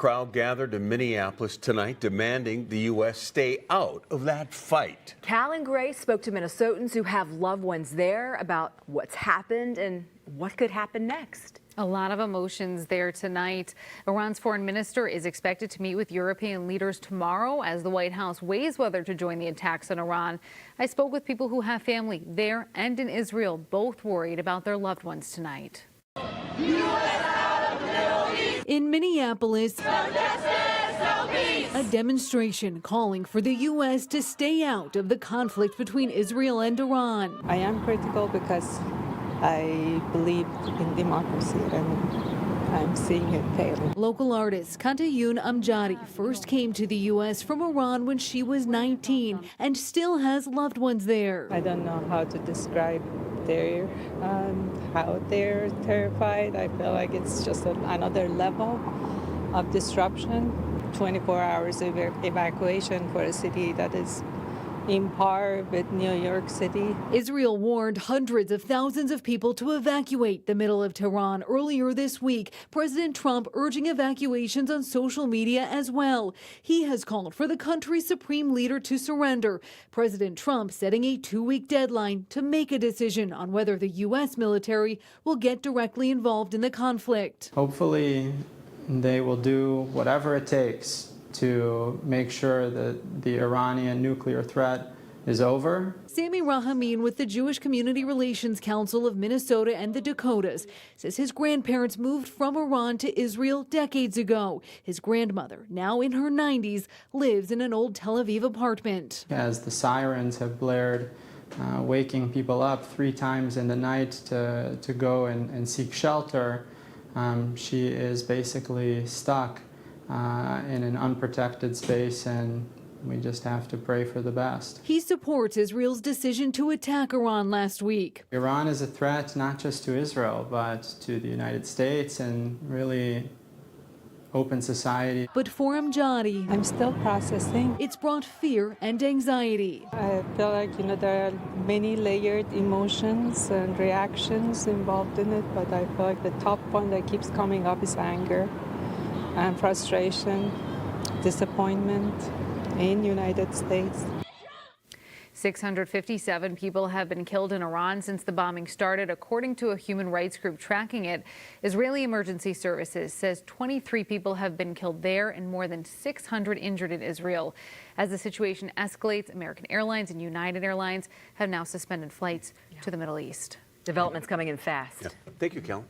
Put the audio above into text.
Crowd gathered in Minneapolis tonight demanding the U.S. stay out of that fight. Cal and Gray spoke to Minnesotans who have loved ones there about what's happened and what could happen next. A lot of emotions there tonight. Iran's foreign minister is expected to meet with European leaders tomorrow as the White House weighs whether to join the attacks on Iran. I spoke with people who have family there and in Israel, both worried about their loved ones tonight. In Minneapolis, a demonstration calling for the U.S. to stay out of the conflict between Israel and Iran. I am critical because I believe in democracy and I'm seeing it failing. Local artist Kantayun Amjadi first came to the U.S. from Iran when she was 19 and still has loved ones there. I don't know how to describe how they're terrified. I feel like it's just another level of disruption. 24 hours evacuation for a city that is in par with New York City. Israel warned hundreds of thousands of people to evacuate the middle of Tehran earlier this week. President Trump urging evacuations on social media as well. He has called for the country's supreme leader to surrender. President Trump setting a 2-week deadline to make a decision on whether the U.S. military will get directly involved in the conflict. Hopefully, they will do whatever it takes to make sure that the Iranian nuclear threat is over. Sami Rahamin with the Jewish Community Relations Council of Minnesota and the Dakotas says his grandparents moved from Iran to Israel decades ago. His grandmother, now in her 90s, lives in an old Tel Aviv apartment. As the sirens have blared, waking people up 3 times in the night to go and seek shelter, she is basically stuck in an unprotected space, and we just have to pray for the best. He supports Israel's decision to attack Iran last week. Iran is a threat not just to Israel, but to the United States and really open society. But for Amjadi, I'm still processing. it's brought fear and anxiety. I feel like, there are many layered emotions and reactions involved in it, but I feel like the top one that keeps coming up is anger and frustration, disappointment in the United States. 657 people have been killed in Iran since the bombing started, according to a human rights group tracking it. Israeli Emergency Services says 23 people have been killed there and more than 600 injured in Israel. As the situation escalates, American Airlines and United Airlines have now suspended flights to the Middle East. Developments coming in fast. Yeah. Thank you, Kel.